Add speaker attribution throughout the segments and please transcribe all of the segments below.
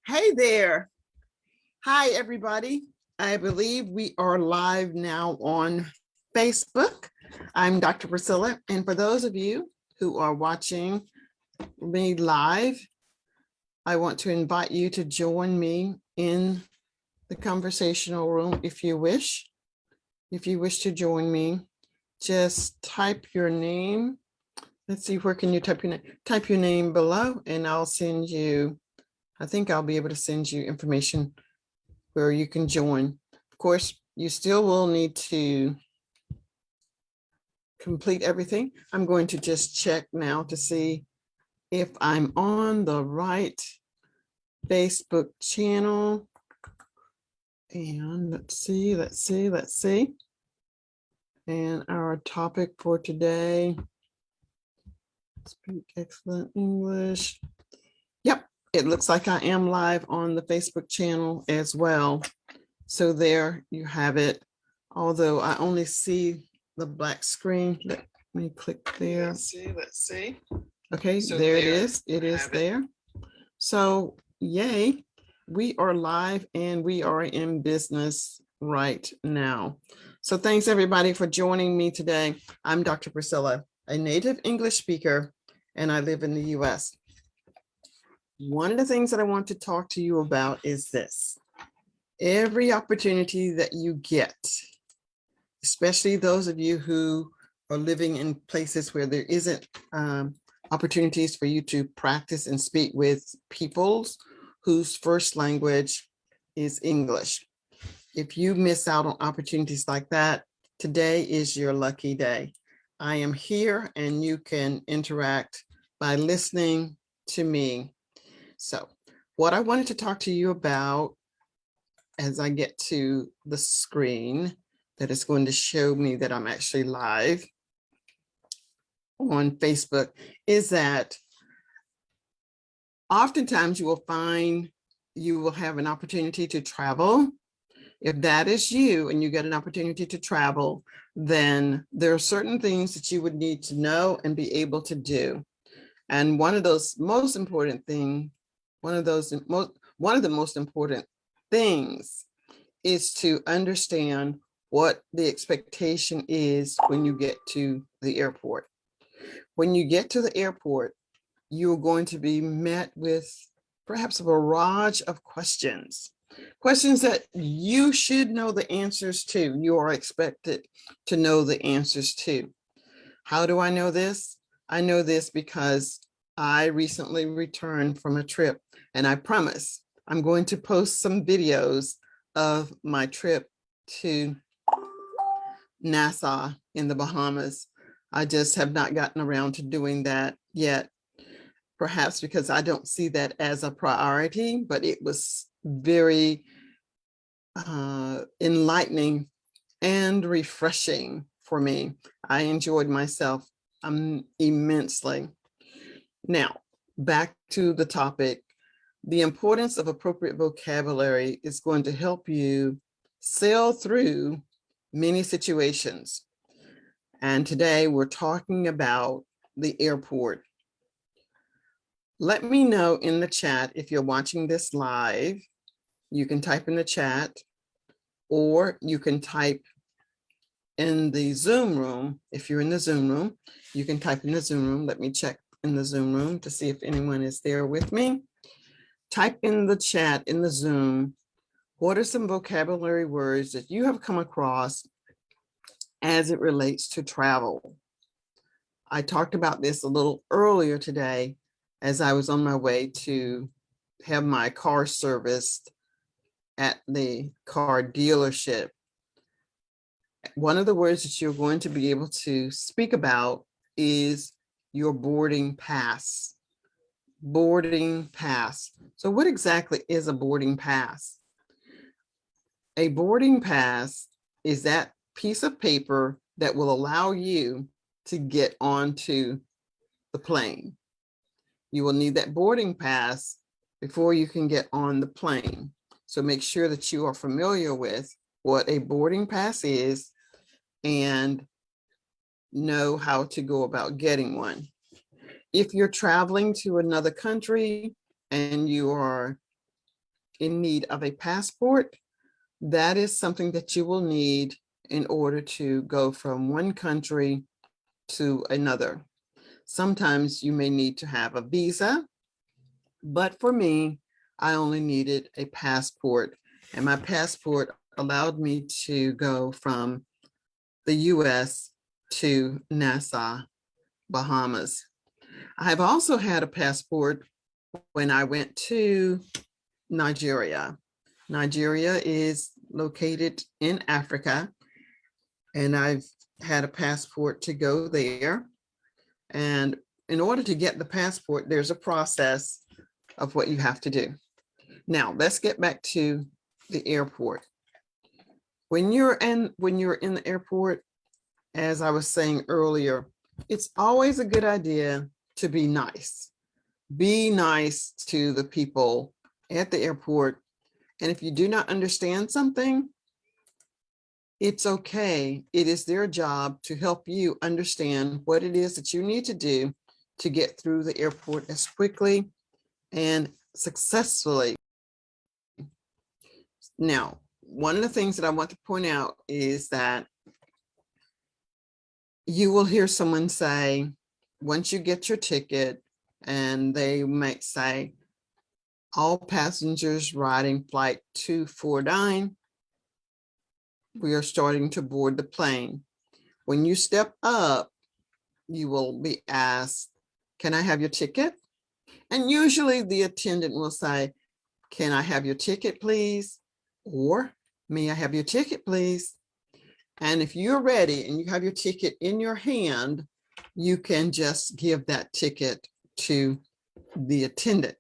Speaker 1: Hey there. Hi, everybody. I believe we are live now on Facebook. I'm Dr. Priscilla. And for those of you who are watching me live, I want to invite you to join me in the conversational room if you wish. If you wish to join me, just type your name. Let's see, where can you type your name? Type your name below and I'll send you, I think I'll be able to send you information where you can join. Of course, you still will need to complete everything. I'm going to just check now to see if I'm on the right Facebook channel. And let's see. And our topic for today, speak excellent English. Yep, it looks like I am live on the Facebook channel as well. So there you have it. Although I only see the black screen. Let me click there. Let's see. Okay, so there it is. It is there. So yay, we are live and we are in business right now. So thanks everybody for joining me today. I'm Dr. Priscilla, a native English speaker, and I live in the US. One of the things that I want to talk to you about is this. Every opportunity that you get, especially those of you who are living in places where there isn't opportunities for you to practice and speak with peoples whose first language is English. If you miss out on opportunities like that, today is your lucky day. I am here and you can interact by listening to me. So what I wanted to talk to you about as I get to the screen that is going to show me that I'm actually live on Facebook is that oftentimes you will find you will have an opportunity to travel. If that is you and you get an opportunity to travel, then there are certain things that you would need to know and be able to do. And one of those most important things, one of the most important things is to understand what the expectation is when you get to the airport. When you get to the airport, you're going to be met with perhaps a barrage of questions that you should know the answers to. You are expected to know the answers to. How do I know this? I know this because I recently returned from a trip, and I promise I'm going to post some videos of my trip to Nassau in the Bahamas. I just have not gotten around to doing that yet, perhaps because I don't see that as a priority, but it was very enlightening and refreshing for me. I enjoyed myself immensely. Now, back to the topic. The importance of appropriate vocabulary is going to help you sail through many situations. And today we're talking about the airport. Let me know in the chat if you're watching this live. You can type in the chat, or you can type in the Zoom room. If you're in the Zoom room, you can type in the Zoom room. Let me check in the Zoom room to see if anyone is there with me. Type in the chat in the Zoom, what are some vocabulary words that you have come across as it relates to travel? I talked about this a little earlier today as I was on my way to have my car serviced at the car dealership. One of the words that you're going to be able to speak about is your boarding pass. Boarding pass. So what exactly is a boarding pass? A boarding pass is that piece of paper that will allow you to get onto the plane. You will need that boarding pass before you can get on the plane. So make sure that you are familiar with what a boarding pass is and know how to go about getting one. If you're traveling to another country and you are in need of a passport, that is something that you will need in order to go from one country to another. Sometimes you may need to have a visa, but for me, I only needed a passport, and my passport allowed me to go from the US to Nassau, Bahamas. I've also had a passport when I went to Nigeria. Nigeria is located in Africa, and I've had a passport to go there. And in order to get the passport, there's a process of what you have to do. Now, let's get back to the airport. When you're in the airport, as I was saying earlier, it's always a good idea to be nice. Be nice to the people at the airport. And if you do not understand something, it's okay. It is their job to help you understand what it is that you need to do to get through the airport as quickly and successfully. Now, one of the things that I want to point out is that you will hear someone say, once you get your ticket, and they might say, all passengers riding flight 249, we are starting to board the plane. When you step up, you will be asked, can I have your ticket? And usually the attendant will say, can I have your ticket, please? Or, may I have your ticket, please? And if you're ready and you have your ticket in your hand, you can just give that ticket to the attendant.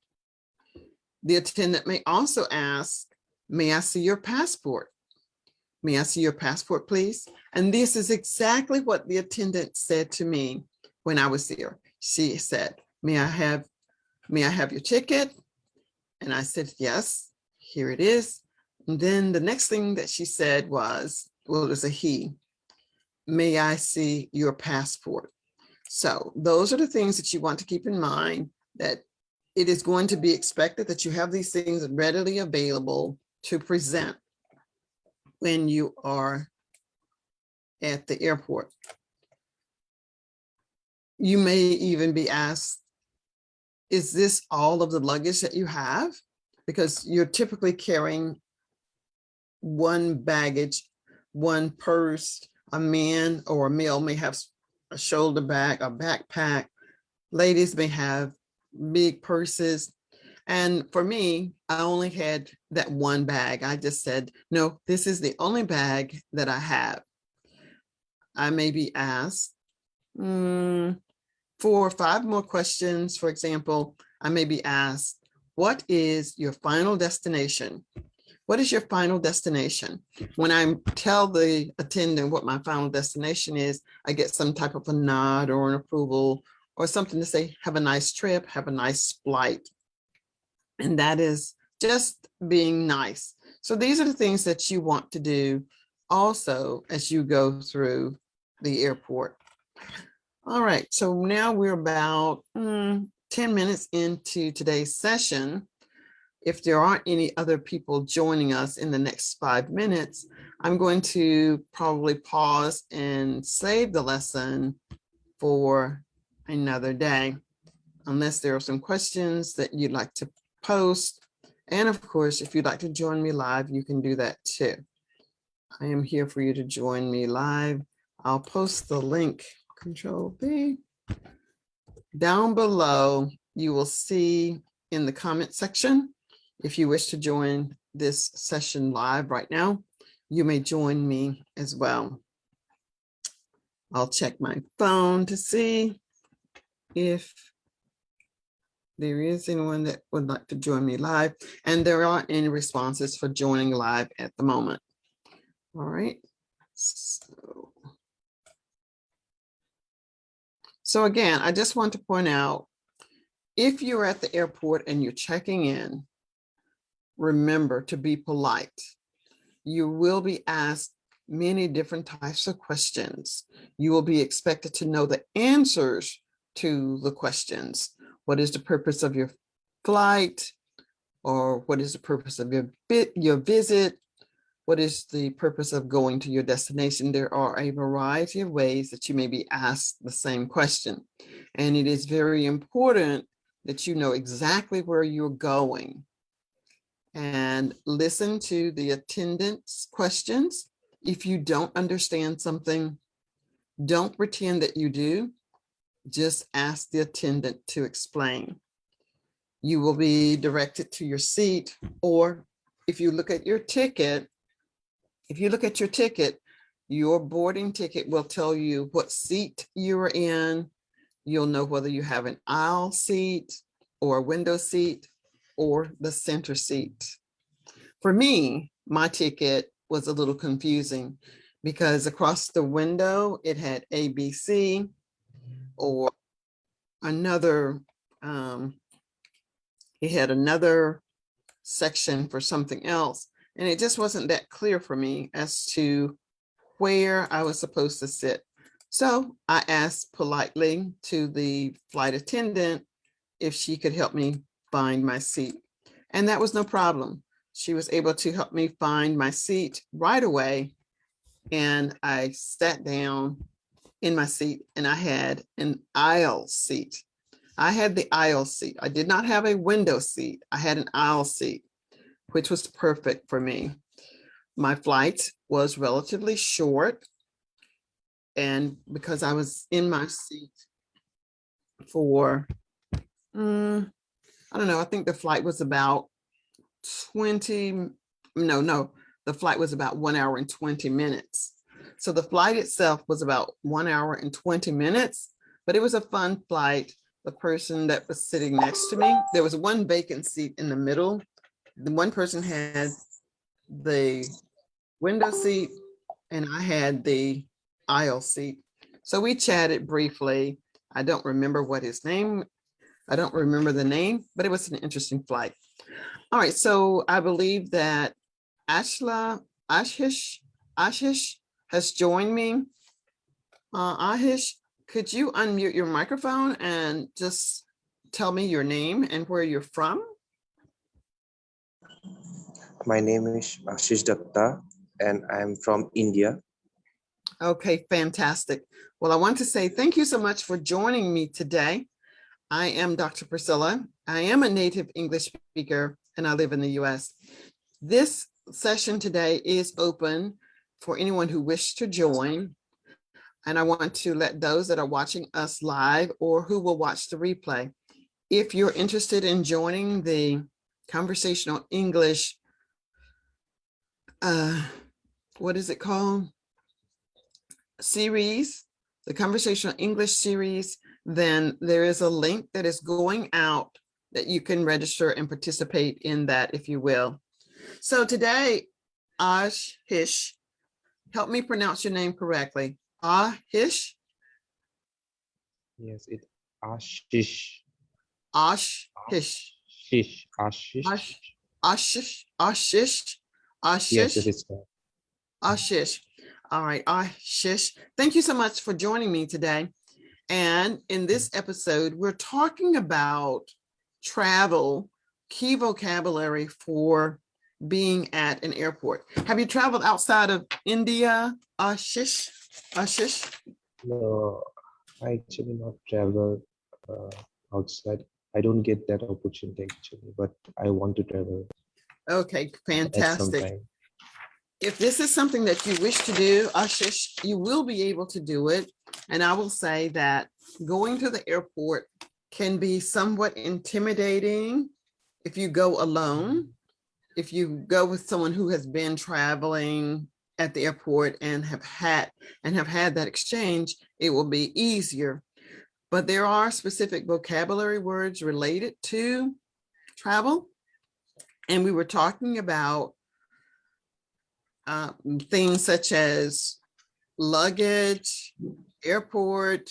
Speaker 1: The attendant may also ask, may I see your passport? May I see your passport, please? And this is exactly what the attendant said to me when I was there. She said, may I have your ticket? And I said, yes, here it is. And then the next thing that she said was, well, it was a he, may I see your passport? So those are the things that you want to keep in mind, that it is going to be expected that you have these things readily available to present when you are at the airport. You may even be asked, is this all of the luggage that you have? Because you're typically carrying one baggage, one purse. A man or a male may have a shoulder bag, a backpack. Ladies may have big purses. And for me, I only had that one bag. I just said, no, this is the only bag that I have. I may be asked 4 or 5 more questions. For example, I may be asked, what is your final destination? What is your final destination? When I tell the attendant what my final destination is, I get some type of a nod or an approval or something to say, have a nice trip, have a nice flight. And that is just being nice. So these are the things that you want to do also as you go through the airport. All right, so now we're about 10 minutes into today's session. If there aren't any other people joining us in the next 5 minutes, I'm going to probably pause and save the lesson for another day, unless there are some questions that you'd like to post. And of course, if you'd like to join me live, you can do that too. I am here for you to join me live. I'll post the link, Control V. Down below, you will see in the comment section, if you wish to join this session live right now, you may join me as well. I'll check my phone to see if there is anyone that would like to join me live, and there aren't any responses for joining live at the moment. All right. So again, I just want to point out, if you're at the airport and you're checking in, remember to be polite. You will be asked many different types of questions. You will be expected to know the answers to the questions. What is the purpose of your flight? or what is the purpose of your visit? What is the purpose of going to your destination? There are a variety of ways that you may be asked the same question. And it is very important that you know exactly where you're going and listen to the attendant's questions. If you don't understand something, don't pretend that you do. Just ask the attendant to explain. You will be directed to your seat, or if you look at your ticket, your boarding ticket will tell you what seat you're in. You'll know whether you have an aisle seat or a window seat or the center seat. For me, my ticket was a little confusing because across the window, it had ABC or another, it had another section for something else. And it just wasn't that clear for me as to where I was supposed to sit. So I asked politely to the flight attendant if she could help me find my seat. And that was no problem. She was able to help me find my seat right away. And I sat down in my seat and I had an aisle seat. I had the aisle seat. I did not have a window seat. I had an aisle seat, which was perfect for me. My flight was relatively short. And because I was in my seat for, I don't know, I think the flight was about 20, the flight was about 1 hour and 20 minutes. So the flight itself was about 1 hour and 20 minutes, but it was a fun flight. The person that was sitting next to me, there was one vacant seat in the middle. The one person had the window seat and I had the aisle seat. So we chatted briefly. I don't remember what his name, I don't remember the name, but it was an interesting flight. All right, so I believe that Ashish has joined me. Ashish, could you unmute your microphone and just tell me your name and where you're from?
Speaker 2: My name is Ashish Datta and I am from India.
Speaker 1: Okay, fantastic. Well, I want to say thank you so much for joining me today. I am Dr. Priscilla. I am a native English speaker and I live in the US. This session today is open for anyone who wishes to join. And I want to let those that are watching us live or who will watch the replay, if you're interested in joining the conversational English, what is it called? Series, the conversational English series, then there is a link that is going out that you can register and participate in that, if you will. So today, Ashish, help me pronounce your name correctly. Ashish?
Speaker 2: Yes, it's Ashish.
Speaker 1: Ashish.
Speaker 2: Ashish. Ashish.
Speaker 1: Ashish. Ashish. Ashish.
Speaker 2: Yes, it is correct.
Speaker 1: Ashish. All right, Ashish. Thank you so much for joining me today. And in this episode, we're talking about travel, key vocabulary for being at an airport. Have you traveled outside of India, Ashish? Ashish?
Speaker 2: No, I actually not travel outside. I don't get that opportunity actually, but I want to travel
Speaker 1: Okay,
Speaker 2: at some
Speaker 1: fantastic.
Speaker 2: time.
Speaker 1: If this is something that you wish to do, Ashish, you will be able to do it. And I will say that going to the airport can be somewhat intimidating if you go alone. If you go with someone who has been traveling at the airport and have had that exchange, it will be easier. But there are specific vocabulary words related to travel. And we were talking about things such as luggage, airport.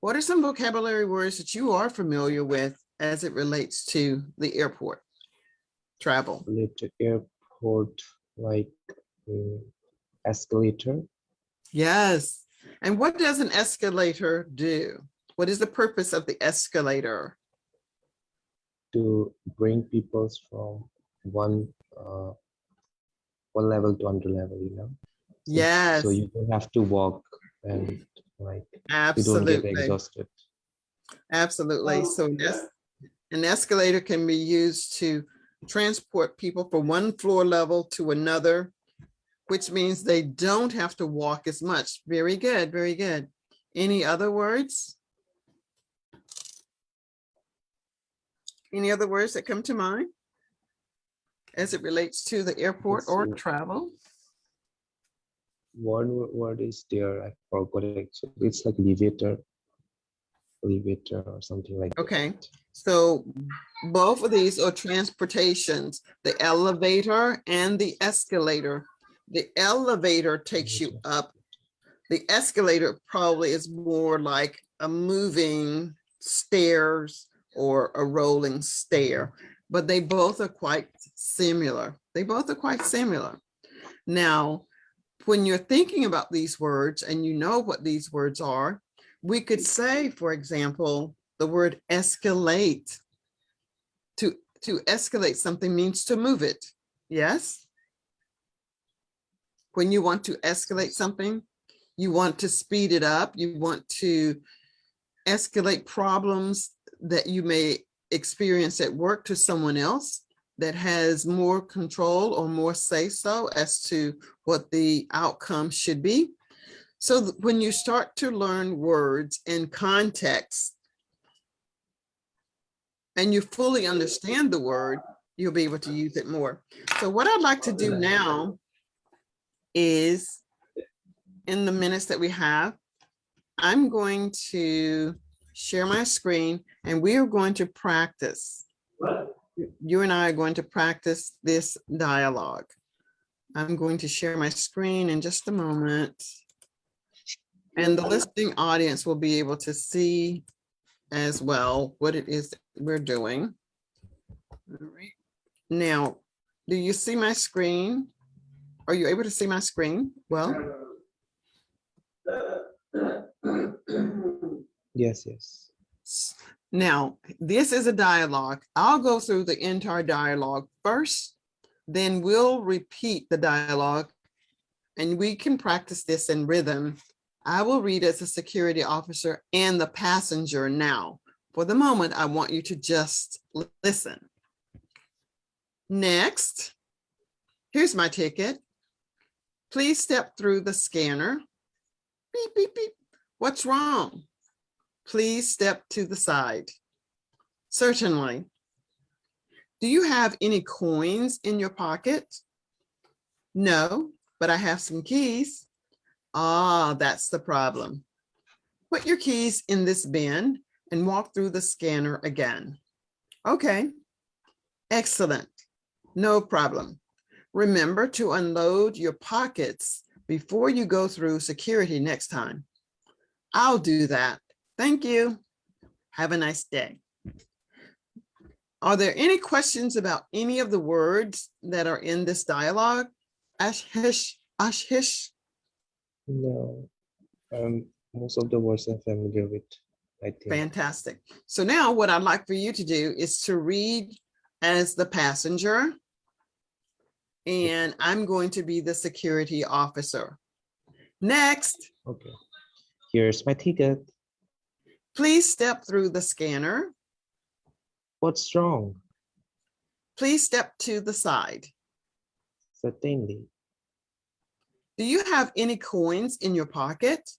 Speaker 1: What are some vocabulary words that you are familiar with as it relates to the airport travel?
Speaker 2: Related airport, like escalator.
Speaker 1: Yes. And what does an escalator do? What is the purpose of the escalator?
Speaker 2: To bring people from one one level to another level, you know. So
Speaker 1: Yes,
Speaker 2: you don't have to walk and like you don't get
Speaker 1: absolutely.
Speaker 2: exhausted.
Speaker 1: Absolutely. So an escalator can be used to transport people from one floor level to another, which means they don't have to walk as much. Very good, very good. Any other words? Any other words that come to mind as it relates to the airport
Speaker 2: This
Speaker 1: or travel?
Speaker 2: one word is there. I forgot it actually. It's like elevator or something like that.
Speaker 1: Okay, so both of these are transportations, the elevator and the escalator. The elevator takes you
Speaker 2: Elevator.
Speaker 1: up. The escalator probably is more like a moving stairs or a rolling stair, but they both are quite similar. They both are quite similar. Now, when you're thinking about these words and you know what these words are, we could say, for example, the word escalate. To escalate something means to move it. Yes? When you want to escalate something, you want to speed it up, you want to escalate problems that you may experience at work to someone else that has more control or more say so as to what the outcome should be. So when you start to learn words in context and you fully understand the word, you'll be able to use it more. So what I'd like to do now is, in the minutes that we have, I'm going to share my screen and we are going to practice. You and I are going to practice this dialogue. I'm going to share my screen in just a moment. And the listening audience will be able to see as well what it is that we're doing. All right. Now, do you see my screen? Are you able to see my screen? Well,
Speaker 2: Yes, yes.
Speaker 1: now this is a dialogue. I'll go through the entire dialogue first, then we'll repeat the dialogue and we can practice this in rhythm. I will read as a security officer and the passenger now. For the moment, I want you to just listen. Next, here's my ticket. Please step through the scanner. Beep, beep, beep. What's wrong? Please step to the side. Certainly. Do you have any coins in your pocket? No, but I have some keys. Ah, that's the problem. Put your keys in this bin and walk through the scanner again. Okay, excellent. No problem. Remember to unload your pockets before you go through security next time. I'll do that. Thank you. Have a nice day. Are there any questions about any of the words that are in this dialogue? Ashish, Ashish.
Speaker 2: No, most of the words I'm familiar with, I think.
Speaker 1: Fantastic. So now what I'd like for you to do is to read as the passenger, and I'm going to be the security officer. Next,
Speaker 2: Okay. Here's my ticket.
Speaker 1: please step through the scanner.
Speaker 2: What's wrong?
Speaker 1: Please step to the side.
Speaker 2: Certainly.
Speaker 1: Do you have any coins in your pocket?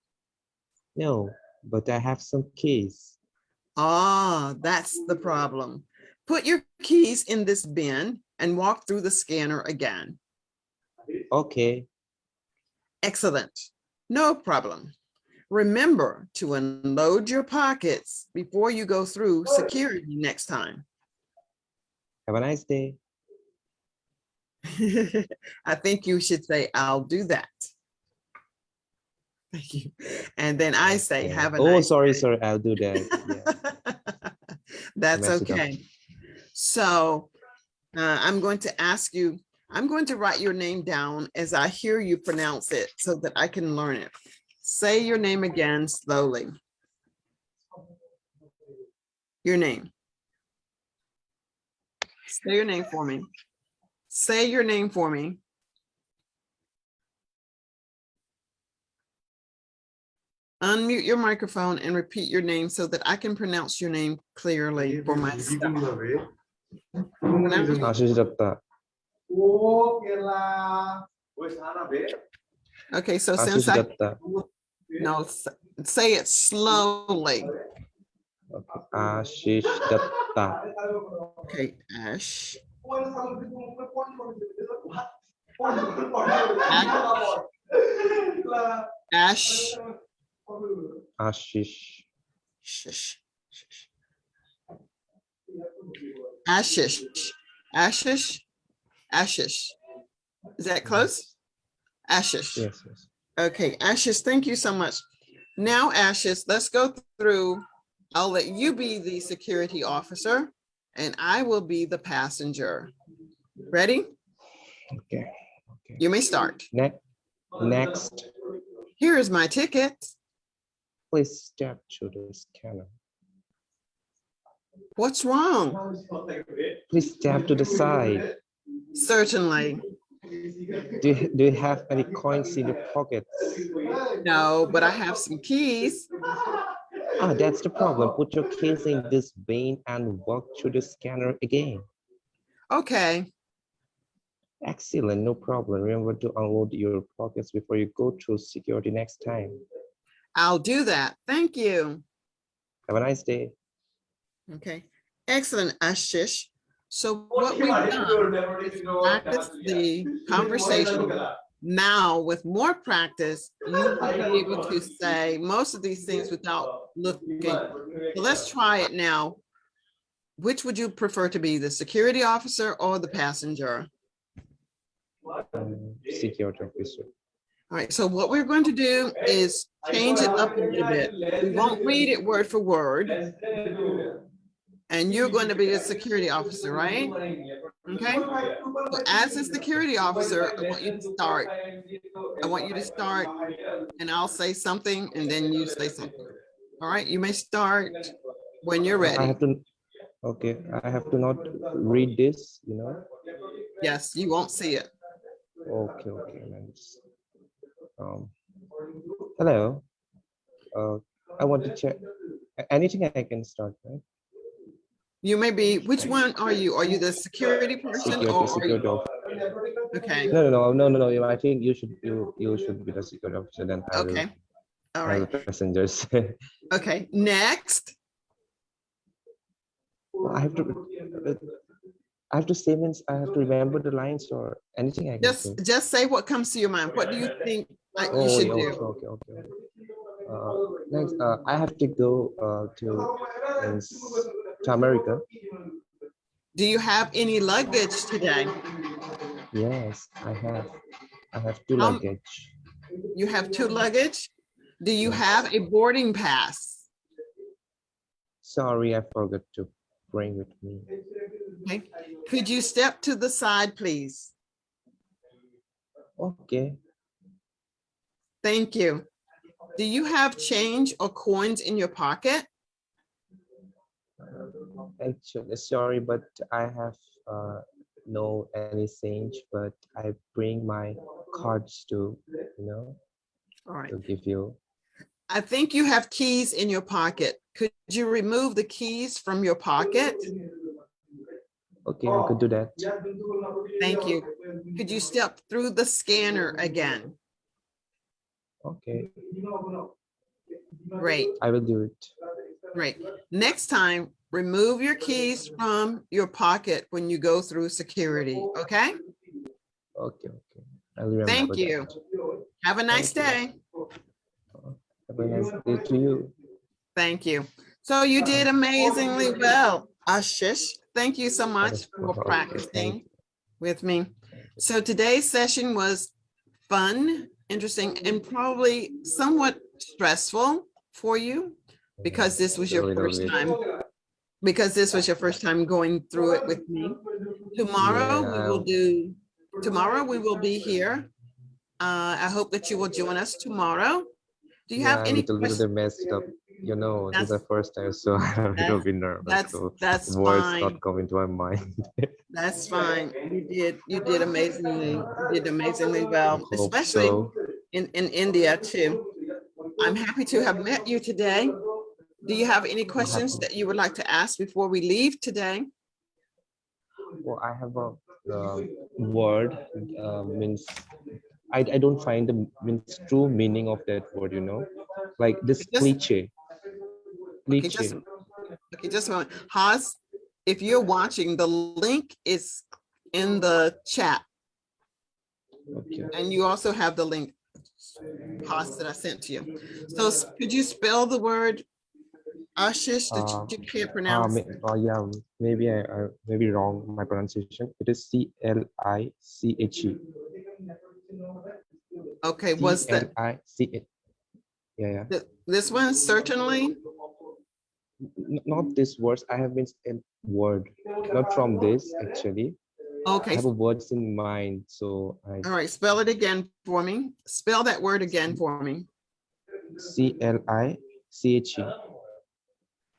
Speaker 2: No, but I have some keys.
Speaker 1: Ah, that's the problem. Put your keys in this bin and walk through the scanner again.
Speaker 2: Okay.
Speaker 1: Excellent. No problem. Remember to unload your pockets before you go through security next time.
Speaker 2: Have a nice day.
Speaker 1: I think you should say, I'll do that. Thank you. And then I say,
Speaker 2: Okay.
Speaker 1: have a
Speaker 2: Oh,
Speaker 1: nice
Speaker 2: sorry,
Speaker 1: day.
Speaker 2: sorry. I'll do that. Yeah, I
Speaker 1: That's
Speaker 2: messed it up.
Speaker 1: okay. So I'm going to ask you, I'm going to write your name down as I hear you pronounce it so that I can learn it. Say your name again slowly. Your name. Say your name for me. Say your name for me. Unmute your microphone and repeat your name so that I can pronounce your name clearly for myself.
Speaker 2: Ashish Datta.
Speaker 1: Okay, so since
Speaker 2: Ashish Datta.
Speaker 1: no, say it slowly.
Speaker 2: Okay. Ashish Datta.
Speaker 1: Okay, Ash. Ash.
Speaker 2: Ashish.
Speaker 1: Shush. Ashish. Ashish. Ashish. Is that close? Ashish.
Speaker 2: Yes, yes.
Speaker 1: Okay, Ashish, thank you so much. Now, Ashish, let's go through. I'll let you be the security officer and I will be the passenger. Ready?
Speaker 2: Okay. Okay.
Speaker 1: You may start.
Speaker 2: Next,
Speaker 1: Here is my ticket.
Speaker 2: please step to the scanner.
Speaker 1: What's wrong?
Speaker 2: Please step to the side.
Speaker 1: Certainly.
Speaker 2: Do you have any coins in your pockets?
Speaker 1: No, but I have some keys.
Speaker 2: Ah, that's the problem. Put your keys in this bin and walk through the scanner again.
Speaker 1: Okay.
Speaker 2: Excellent, no problem. Remember to unload your pockets before you go through security next time.
Speaker 1: I'll do that. Thank you.
Speaker 2: Have a nice day.
Speaker 1: Okay. Excellent, Ashish. So what we've done is practice the conversation. Now, with more practice, you will be able to say most of these things without looking. So let's try it now. Which would you prefer to be, the security officer or the passenger?
Speaker 2: Security officer.
Speaker 1: All right, so what we're going to do is change it up a little bit. We won't read it word for word. And you're going to be a security officer, right? Okay. So as a security officer, I want you to start. I want you to start and I'll say something and then you say something. All right, you may start when you're ready.
Speaker 2: I have to, okay, I have to not read this, you know?
Speaker 1: Yes, you won't see it.
Speaker 2: Okay, hello. I want to check anything I can start, right?
Speaker 1: You may be, which one are you? Are you the security person
Speaker 2: Security
Speaker 1: or?
Speaker 2: officer.
Speaker 1: Okay.
Speaker 2: No. I think you should be the security officer. Then I
Speaker 1: Okay.
Speaker 2: will
Speaker 1: All
Speaker 2: have
Speaker 1: right.
Speaker 2: the passengers.
Speaker 1: Okay. Next.
Speaker 2: Well, I have to say means I have to remember the lines or anything I can say.
Speaker 1: Just say what comes to your mind. What do you think you
Speaker 2: Oh,
Speaker 1: should
Speaker 2: yeah,
Speaker 1: do?
Speaker 2: okay. Next, I have to go to America.
Speaker 1: Do you have any luggage today?
Speaker 2: Yes, I have. I have two
Speaker 1: How-
Speaker 2: luggage.
Speaker 1: You have two luggage? Do you
Speaker 2: Yes.
Speaker 1: have a boarding pass?
Speaker 2: Sorry, I forgot to bring with me.
Speaker 1: Okay. Could you step to the side, please?
Speaker 2: Okay.
Speaker 1: Thank you. Do you have change or coins in your pocket?
Speaker 2: Actually, sorry, but I have no any change, but I bring my cards to,
Speaker 1: All right.
Speaker 2: to give you.
Speaker 1: I think you have keys in your pocket. Could you remove the keys from your pocket?
Speaker 2: Okay, I could do that.
Speaker 1: Thank you. Could you step through the scanner again?
Speaker 2: Okay.
Speaker 1: Great.
Speaker 2: I will do it.
Speaker 1: Great. Next time, remove your keys from your pocket when you go through security, okay?
Speaker 2: Okay. I'll remember.
Speaker 1: Thank you.
Speaker 2: That.
Speaker 1: Have a nice day.
Speaker 2: Have a nice day to you.
Speaker 1: Thank you. So you did amazingly well, Ashish. Thank you so much for practicing with me. So today's session was fun, interesting, and probably somewhat stressful for you because this was your first time. Because this was your first time going through it with me. Tomorrow we will be here. I hope that you will join us tomorrow. Do you have any questions?
Speaker 2: Messed up. You know, this is the
Speaker 1: That's
Speaker 2: first time, so I'm a little
Speaker 1: that's
Speaker 2: bit nervous. So
Speaker 1: that's
Speaker 2: words not
Speaker 1: fine.
Speaker 2: come into my mind.
Speaker 1: That's fine. You did amazingly well,
Speaker 2: Hope
Speaker 1: especially
Speaker 2: so.
Speaker 1: in India too. I'm happy to have met you today. Do you have any
Speaker 2: I have,
Speaker 1: questions that you would like to ask before we leave today?
Speaker 2: well, I have a word means I don't find the means true meaning of that word. You know, like this
Speaker 1: Just
Speaker 2: cliche,
Speaker 1: okay, just
Speaker 2: cliche.
Speaker 1: okay, just a moment. Haas, if you're watching, the link is in the chat,
Speaker 2: Okay.
Speaker 1: and you also have the link, Haas, that I sent to you. So could you spell the word Ashish that
Speaker 2: Uh,
Speaker 1: you can't pronounce?
Speaker 2: yeah, maybe I may be wrong my pronunciation. It is Cliche.
Speaker 1: Okay, was that
Speaker 2: Cliche. Yeah, yeah.
Speaker 1: this one? Certainly.
Speaker 2: Not this words. I have means a word, not from this actually. I
Speaker 1: Okay,
Speaker 2: have a words in mind, so I
Speaker 1: all right, spell it again for me. Spell that word again for me.
Speaker 2: Cliche.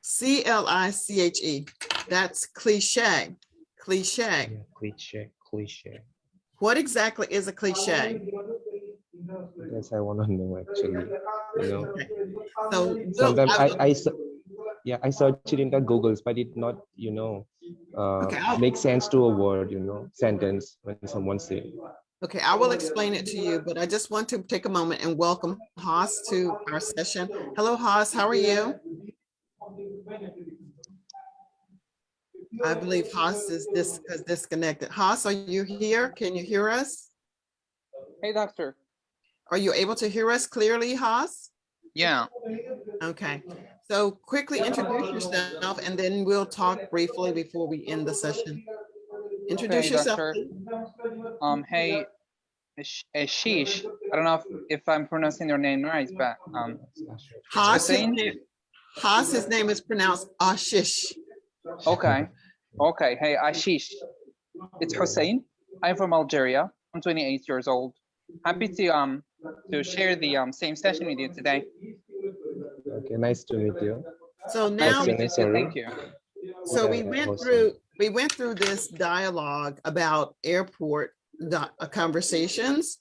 Speaker 1: Cliche. That's cliche. Cliche.
Speaker 2: Yeah, cliche.
Speaker 1: What exactly is a cliche?
Speaker 2: Yes, I want to know actually. You know,
Speaker 1: Okay. So
Speaker 2: sometimes yeah, I search it in the Googles, but it not,
Speaker 1: okay,
Speaker 2: make sense to a word, sentence when someone say.
Speaker 1: okay, I will explain it to you, but I just want to take a moment and welcome Haas to our session. Hello, Haas, how are you? I believe Haas is disconnected. Haas, are you here? Can you hear us?
Speaker 3: Hey, doctor.
Speaker 1: Are you able to hear us clearly, Haas?
Speaker 3: Yeah.
Speaker 1: Okay, so quickly introduce yourself and then we'll talk briefly before we end the session.
Speaker 3: Okay,
Speaker 1: Introduce yourself,
Speaker 3: doctor.
Speaker 1: please.
Speaker 3: Hey, Sheesh. I don't know if I'm pronouncing your name right, but it's
Speaker 1: Haas,
Speaker 3: Hussein.
Speaker 1: His name is pronounced Ashish.
Speaker 3: Okay. Okay. Hey, Ashish. It's Hussein. I'm from Algeria. I'm 28 years old. Happy to share the same session with you today.
Speaker 2: Okay, nice to meet you.
Speaker 1: So
Speaker 3: Nice
Speaker 2: What's
Speaker 3: to
Speaker 1: now,
Speaker 2: your
Speaker 3: meet
Speaker 2: name?
Speaker 3: you too.
Speaker 2: Sorry.
Speaker 3: Thank you.
Speaker 1: so
Speaker 2: Yeah, yeah, awesome.
Speaker 1: we went through this dialogue about airport conversations,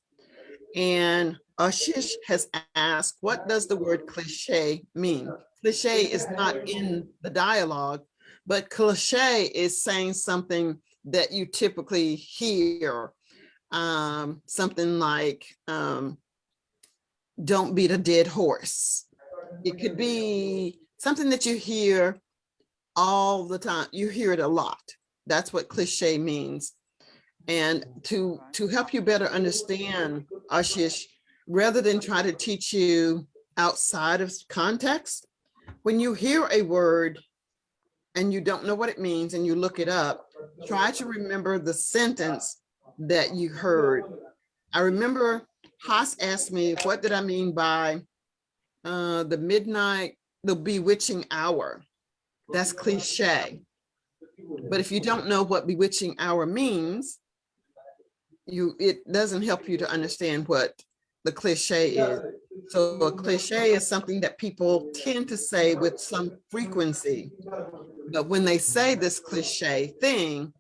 Speaker 1: and Ashish has asked, what does the word cliche mean? Cliche is not in the dialogue, but cliche is saying something that you typically hear. Something like, don't beat a dead horse. It could be something that you hear all the time. You hear it a lot. That's what cliche means. And to help you better understand, Ashish, rather than try to teach you outside of context, when you hear a word and you don't know what it means and you look it up, try to remember the sentence that you heard. I remember Haas asked me, what did I mean by the bewitching hour? That's cliche. But if you don't know what bewitching hour means, it doesn't help you to understand what the cliche is. So a cliche is something that people tend to say with some frequency. But when they say this cliche thing,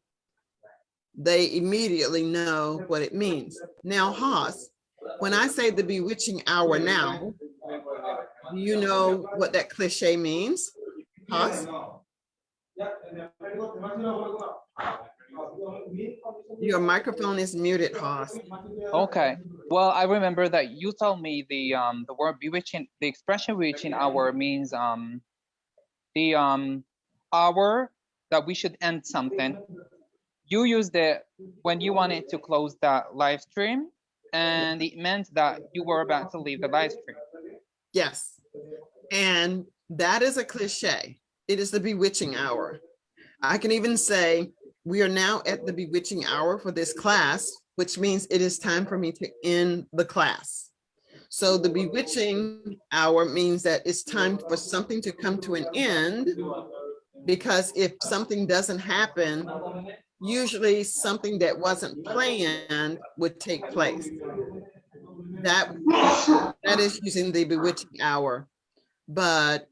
Speaker 1: they immediately know what it means. Now, Haas, when I say the bewitching hour now, do you know what that cliche means, Haas? Your microphone is muted, Haas.
Speaker 3: Okay. Well, I remember that you told me the word bewitching, the expression bewitching hour means the hour that we should end something. You used it when you wanted to close the live stream, and it meant that you were about to leave the live stream.
Speaker 1: Yes. And that is a cliche. It is the bewitching hour. I can even say we are now at the bewitching hour for this class, which means it is time for me to end the class. So the bewitching hour means that it's time for something to come to an end, because if something doesn't happen, usually something that wasn't planned would take place. That that is using the bewitching hour. But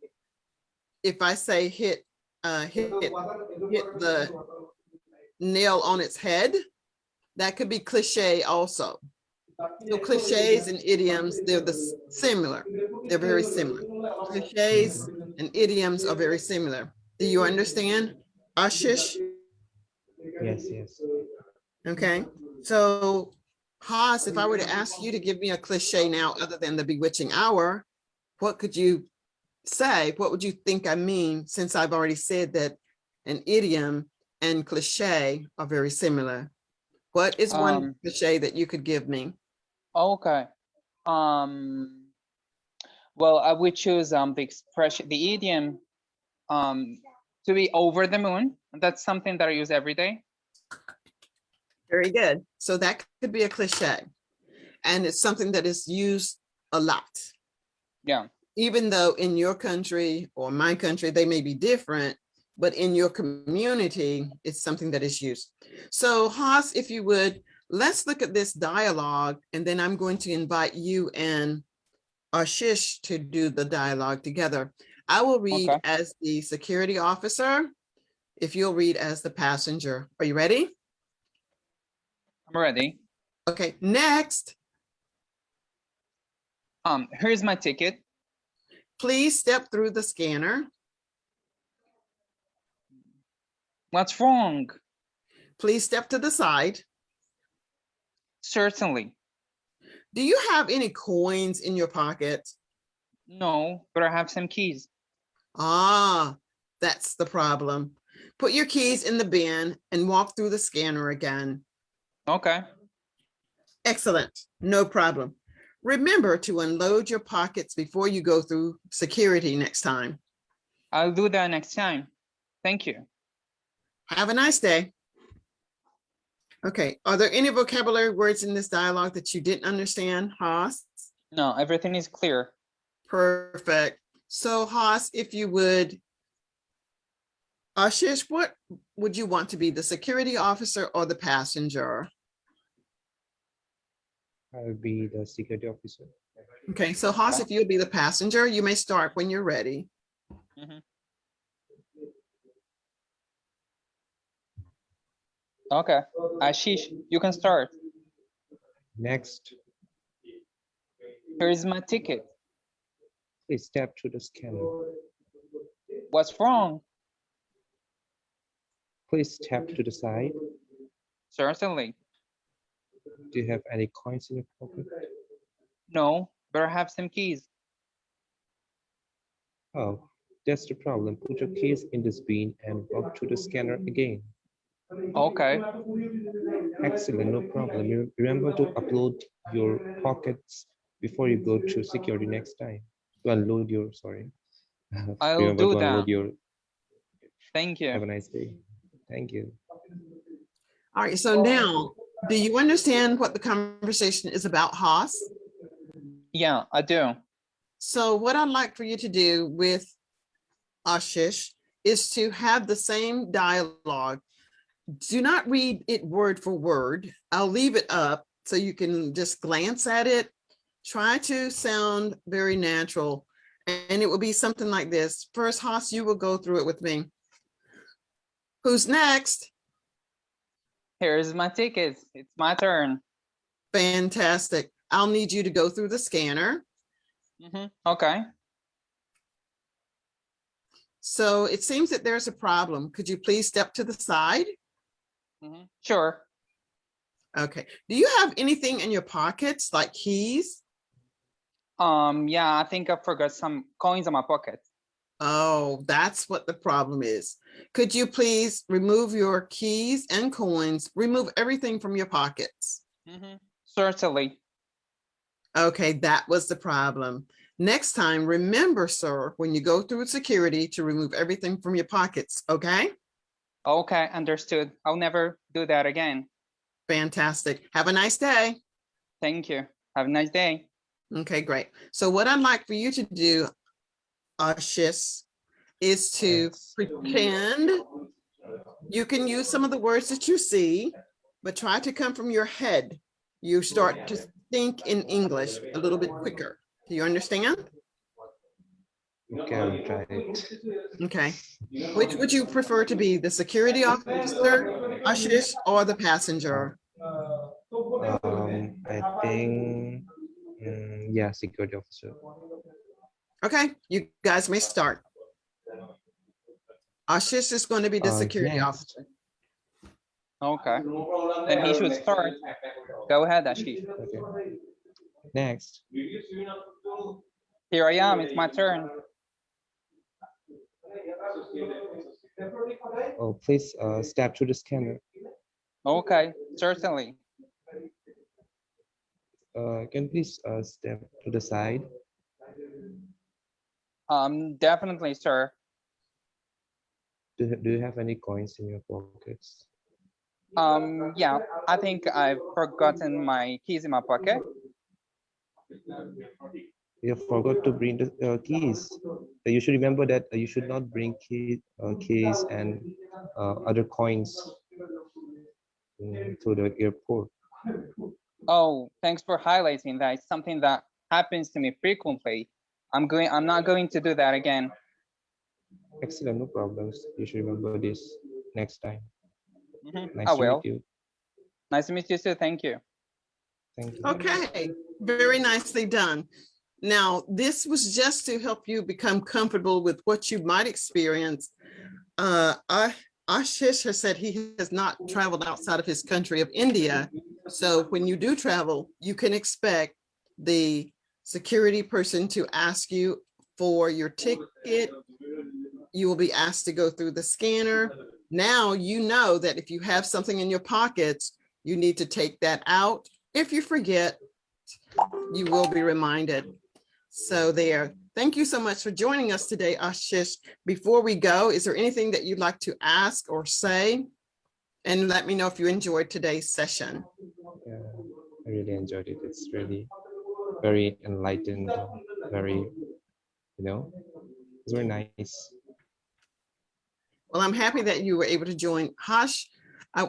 Speaker 1: if I say hit the nail on its head, that could be cliche also. So cliches and idioms, they're similar. They're very similar. Cliches and idioms are very similar. Do you understand? Ashish?
Speaker 2: Yes, yes.
Speaker 1: Okay. So Haas, if I were to ask you to give me a cliche now other than the bewitching hour, what could you say? What would you think I mean, since I've already said that an idiom and cliche are very similar? What is one cliche that you could give me?
Speaker 3: Okay. Well, I would choose the expression, the idiom, to be over the moon. That's something that I use every day.
Speaker 1: Very good. So that could be a cliche. And it's something that is used a lot.
Speaker 3: Yeah.
Speaker 1: Even though in your country or my country, they may be different, but in your community, it's something that is used. So Haas, if you would, let's look at this dialogue, and then I'm going to invite you and Ashish to do the dialogue together. I will read as the security officer, if you'll read as the passenger. Are you ready?
Speaker 3: I'm ready.
Speaker 1: Okay, next.
Speaker 3: Here's my ticket.
Speaker 1: Please step through the scanner.
Speaker 3: What's wrong?
Speaker 1: Please step to the side.
Speaker 3: Certainly.
Speaker 1: Do you have any coins in your pocket?
Speaker 3: No, but I have some keys.
Speaker 1: Ah, that's the problem. Put your keys in the bin and walk through the scanner again.
Speaker 3: Okay.
Speaker 1: Excellent, no problem. Remember to unload your pockets before you go through security next time.
Speaker 3: I'll do that next time. Thank you.
Speaker 1: Have a nice day. Okay, are there any vocabulary words in this dialogue that you didn't understand, Haas?
Speaker 3: No, everything is clear.
Speaker 1: Perfect. So Haas, if you would, Ashish, what would you want to be, the security officer or the passenger?
Speaker 2: I'll be the security officer.
Speaker 1: Okay, so Haas, if you'll be the passenger, you may start when you're ready.
Speaker 3: Okay, Ashish, you can start.
Speaker 2: Next,
Speaker 3: Here's my ticket.
Speaker 2: please step to the scanner.
Speaker 3: What's wrong?
Speaker 2: Please step to the side.
Speaker 3: Certainly.
Speaker 2: Do you have any coins in your pocket?
Speaker 3: No, but I have some keys.
Speaker 2: Oh, that's the problem. Put your keys in this bin and walk to the scanner again.
Speaker 3: Okay.
Speaker 2: Excellent, no problem. Remember to upload your pockets before you go to security next time. To unload your, sorry.
Speaker 3: I'll
Speaker 2: Remember
Speaker 3: do
Speaker 2: to unload
Speaker 3: that.
Speaker 2: your.
Speaker 3: Thank you.
Speaker 2: Have a nice day. Thank you.
Speaker 1: All right, so now, do you understand what the conversation is about, Haas?
Speaker 3: Yeah, I do.
Speaker 1: So what I'd like for you to do with Ashish is to have the same dialogue. Do not read it word for word. I'll leave it up so you can just glance at it. Try to sound very natural. And it will be something like this. First, Haas, you will go through it with me. Who's next?
Speaker 3: Here's my tickets. It's my turn.
Speaker 1: Fantastic. I'll need you to go through the scanner.
Speaker 3: Okay.
Speaker 1: So it seems that there's a problem. Could you please step to the side?
Speaker 3: Sure.
Speaker 1: Okay. Do you have anything in your pockets like keys?
Speaker 3: Yeah, I think I forgot some coins in my pocket.
Speaker 1: Oh, that's what the problem is. Could you please remove your keys and coins, remove everything from your pockets?
Speaker 3: Certainly.
Speaker 1: Okay, that was the problem. Next time, remember, sir, when you go through security to remove everything from your pockets, okay?
Speaker 3: Okay, understood. I'll never do that again.
Speaker 1: Fantastic. Have a nice day.
Speaker 3: Thank you. Have a nice day.
Speaker 1: Okay, great. So what I'd like for you to do, Ashish, is to pretend you can use some of the words that you see, but try to come from your head. You start to think in English a little bit quicker. Do you understand?
Speaker 2: Okay, I'll try it.
Speaker 1: Okay. Which would you prefer to be, the security officer, Ashish, or the passenger?
Speaker 2: I think, yeah, security officer.
Speaker 1: Okay, you guys may start. Ashish is going to be the security
Speaker 2: Next,
Speaker 1: officer.
Speaker 3: Okay. Then he should start. Go ahead, Ashish.
Speaker 2: okay. Next,
Speaker 3: Here I am. It's my turn.
Speaker 2: oh, please step to the scanner.
Speaker 3: Okay, certainly.
Speaker 2: Can you please step to the side?
Speaker 3: Definitely, sir.
Speaker 2: Do you have any coins in your pockets?
Speaker 3: Yeah, I think I've forgotten my keys in my pocket.
Speaker 2: You forgot to bring the keys. You should remember that you should not bring keys and other coins to the airport.
Speaker 3: Oh, thanks for highlighting that. It's something that happens to me frequently. I'm not going to do that again.
Speaker 2: Excellent, no problems. You should remember this next time.
Speaker 3: I
Speaker 2: Nice to meet
Speaker 3: will.
Speaker 2: you.
Speaker 3: Nice to meet you too. Thank you.
Speaker 2: Thank you.
Speaker 1: Okay, very nicely done. Now, this was just to help you become comfortable with what you might experience. Ashish has said he has not traveled outside of his country of India. So when you do travel, you can expect the security person to ask you for your ticket. You will be asked to go through the scanner. Now you know that if you have something in your pockets, you need to take that out. If you forget, you will be reminded. So there. Thank you so much for joining us today, Ashish. Before we go, is there anything that you'd like to ask or say? And let me know if you enjoyed today's session.
Speaker 2: Yeah, I really enjoyed it. It's really very enlightened, very, it's very nice.
Speaker 1: Well, I'm happy that you were able to join. Hash, I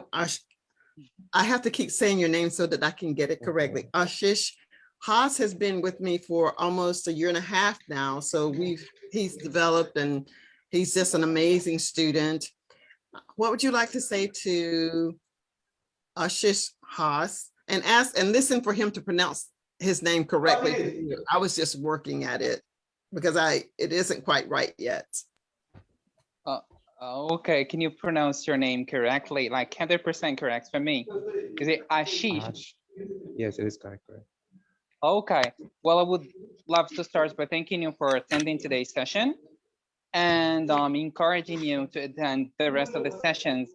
Speaker 1: have to keep saying your name so that I can get it correctly. Ashish Haas has been with me for almost a year and a half now. So he's developed and he's just an amazing student. What would you like to say to Ashish Haas and ask and listen for him to pronounce his name correctly? I was just working at it because it isn't quite right yet.
Speaker 3: Okay, can you pronounce your name correctly, like 100% correct for me? Is it Ashish?
Speaker 2: Yes, it is correct.
Speaker 3: Okay, well, I would love to start by thanking you for attending today's session and encouraging you to attend the rest of the sessions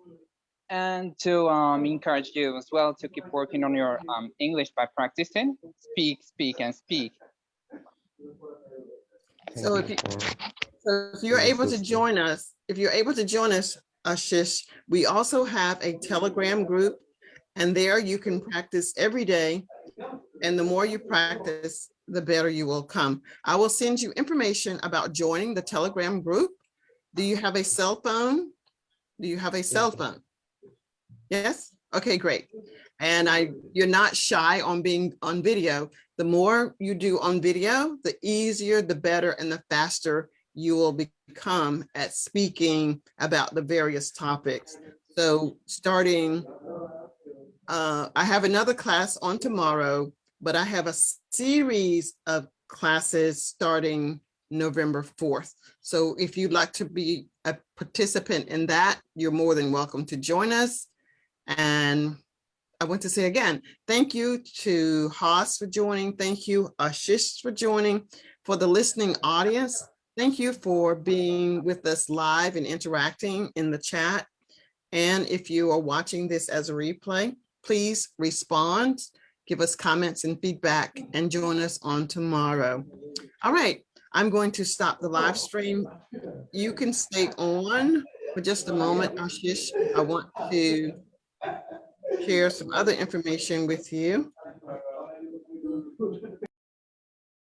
Speaker 3: and to encourage you as well to keep working on your English by practicing, speak, and speak.
Speaker 1: So if you're able to join us, Ashish, we also have a Telegram group, and there you can practice every day. And the more you practice, the better you will come. I will send you information about joining the Telegram group. Do you have a cell phone? Do you have a cell phone? Yes? Okay, great. And you're not shy on being on video. The more you do on video, the easier, the better, and the faster you will become at speaking about the various topics. So starting, I have another class on tomorrow, but I have a series of classes starting November 4th. So if you'd like to be a participant in that, you're more than welcome to join us. And I want to say again, thank you to Haas for joining. Thank you, Ashish, for joining. For the listening audience, thank you for being with us live and interacting in the chat. And if you are watching this as a replay, please respond, give us comments and feedback, and join us on tomorrow. All right, I'm going to stop the live stream. You can stay on for just a moment, Ashish. I want to share some other information with you.